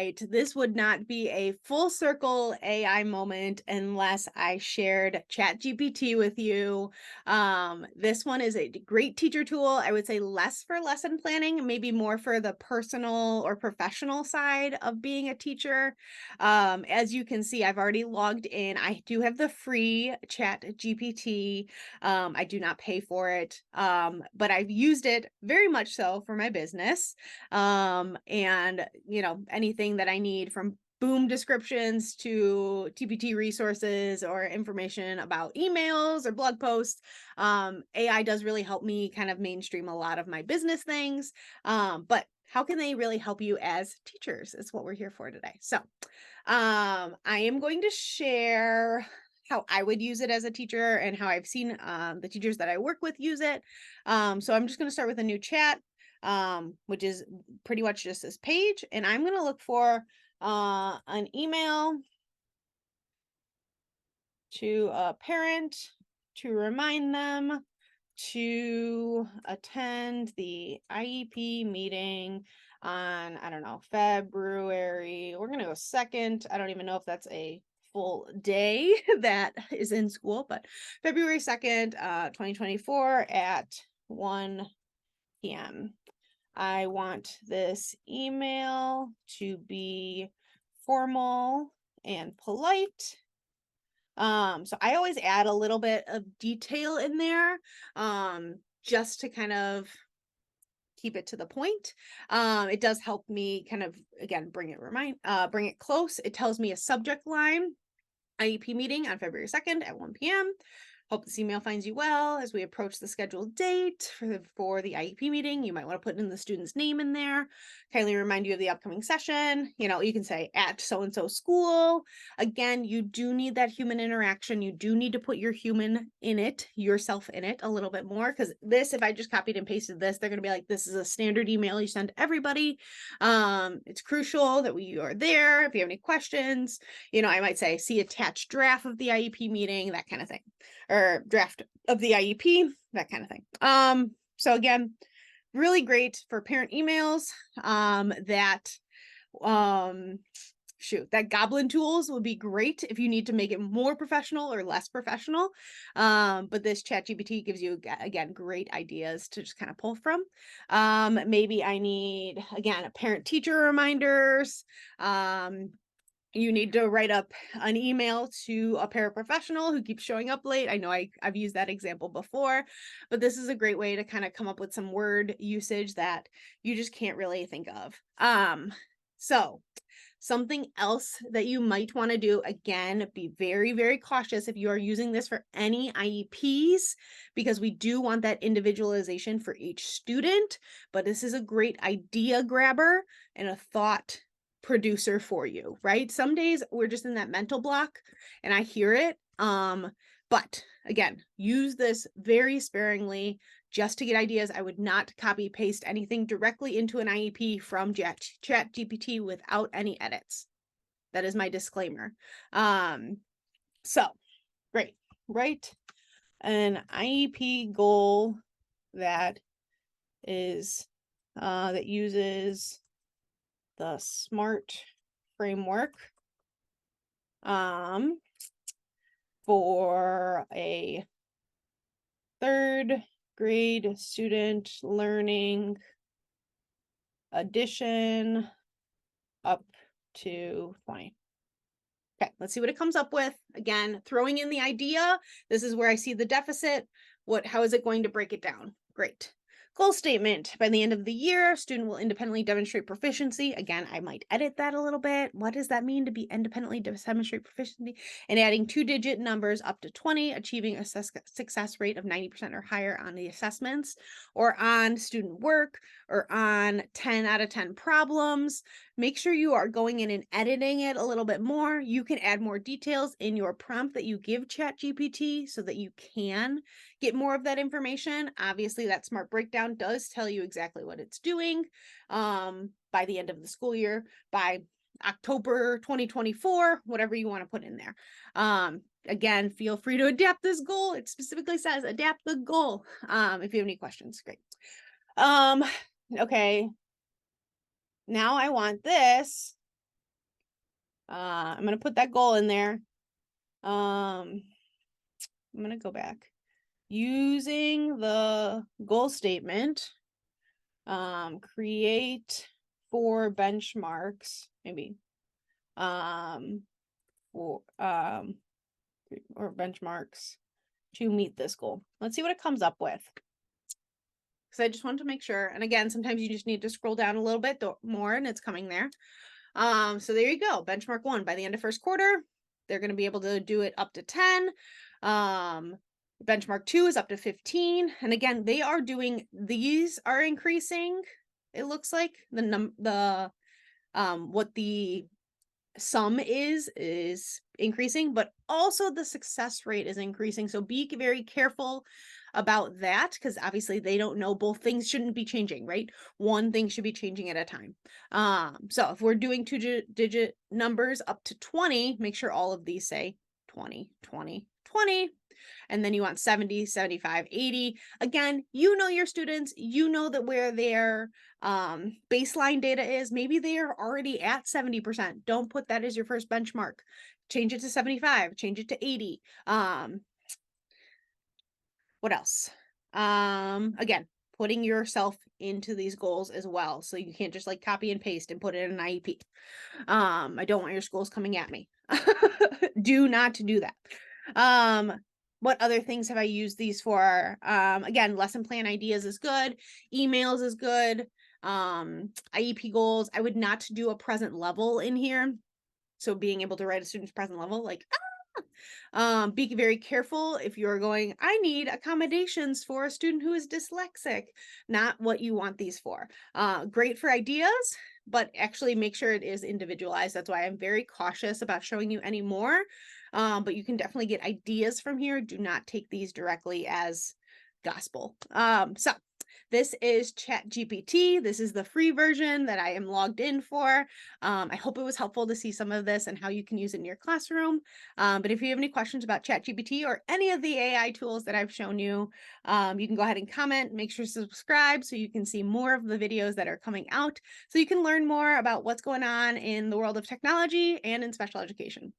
right, this would not be a full circle AI moment unless I shared ChatGPT with you. This one is a great teacher tool. I would say less for lesson planning, maybe more for the personal or professional side of being a teacher. As you can see, I've already logged in. I do have the free ChatGPT. I do not pay for it, but I've used it very much so for my business. And anything that I need from boom descriptions to TPT resources or information about emails or blog posts. AI does really help me kind of mainstream a lot of my business things. But how can they really help you as teachers is what we're here for today. So I am going to share how I would use it as a teacher and how I've seen the teachers that I work with use it. So I'm just going to start with a new chat, which is pretty much just this page. And I'm going to look for an email to a parent to remind them to attend the IEP meeting on, I don't know, February. We're going to go 2nd. I don't even know if that's a full day that is in school, but February 2nd, 2024 at 1 p.m. I want this email to be formal and polite. So I always add a little bit of detail in there, just to kind of keep it to the point. It does help me kind of, again, bring it close. It tells me a subject line, IEP meeting on February 2nd at 1 p.m. Hope this email finds you well as we approach the scheduled date for the IEP meeting. You might want to put in the student's name in there. Kindly remind you of the upcoming session. You can say at so-and-so school. Again, you do need that human interaction. You do need to put your human in it, yourself in it a little bit more. Because if I just copied and pasted this, they're going to be like, this is a standard email you send to everybody. It's crucial that you are there. If you have any questions, I might say, see attached draft of the IEP meeting, that kind of thing. Or draft of the IEP, that kind of thing. So again, really great for parent emails. That Goblin tools would be great if you need to make it more professional or less professional. But this ChatGPT gives you, again, great ideas to just kind of pull from. Maybe I need, again, a parent-teacher reminders. You need to write up an email to a paraprofessional who keeps showing up late. I know I've used that example before, but this is a great way to kind of come up with some word usage that you just can't really think of. So something else that you might want to do, again, be very, very cautious if you are using this for any IEPs, because we do want that individualization for each student, but this is a great idea grabber and a thought producer for you, right? Some days we're just in that mental block and I hear it. But again, use this very sparingly just to get ideas. I would not copy paste anything directly into an IEP from ChatGPT without any edits. That is my disclaimer. So great, right? An IEP goal that uses the SMART framework for a 3rd grade student learning addition up to 20. Okay, let's see what it comes up with. Again, throwing in the idea. This is where I see the deficit. How is it going to break it down? Great. Goal statement. By the end of the year, student will independently demonstrate proficiency. Again, I might edit that a little bit. What does that mean to be independently demonstrate proficiency? And adding 2-digit numbers up to 20, achieving a success rate of 90% or higher on the assessments, or on student work, or on 10 out of 10 problems. Make sure you are going in and editing it a little bit more. You can add more details in your prompt that you give ChatGPT so that you can get more of that information. Obviously, that SMART breakdown does tell you exactly what it's doing by the end of the school year, by October 2024, whatever you want to put in there. Again, feel free to adapt this goal. It specifically says adapt the goal if you have any questions. Great. Okay. Now I want this I'm going to put that goal in there. I'm going to go back. Using the goal statement, create 4 benchmarks, maybe, or benchmarks to meet this goal. Let's see what it comes up with. Because I just want to make sure. And again, sometimes you just need to scroll down a little bit more and it's coming there. So there you go. Benchmark 1 by the end of first quarter, they're going to be able to do it up to 10. Benchmark 2 is up to 15. And again, they are doing, these are increasing. It looks like what the sum is increasing, but also the success rate is increasing. So be very careful about that, because obviously they don't know, both things shouldn't be changing, right? One thing should be changing at a time. So if we're doing 2-digit numbers up to 20, make sure all of these say 20, 20, 20. And then you want 70, 75, 80. Again, you know your students, you know that where their baseline data is. Maybe they are already at 70%. Don't put that as your first benchmark. Change it to 75, change it to 80. What else? Again, putting yourself into these goals as well. So you can't just like copy and paste and put it in an IEP. I don't want your schools coming at me. Do not do that. What other things have I used these for? Again, lesson plan ideas is good. Emails is good. IEP goals. I would not do a present level in here. So being able to write a student's present level, like, be very careful if you're going, I need accommodations for a student who is dyslexic, not what you want these for. Great for ideas, but actually make sure it is individualized. That's why I'm very cautious about showing you any more. But you can definitely get ideas from here. Do not take these directly as gospel. So this is ChatGPT. This is the free version that I am logged in for. I hope it was helpful to see some of this and how you can use it in your classroom. But if you have any questions about ChatGPT or any of the AI tools that I've shown you, you can go ahead and comment. Make sure to subscribe so you can see more of the videos that are coming out, so you can learn more about what's going on in the world of technology and in special education.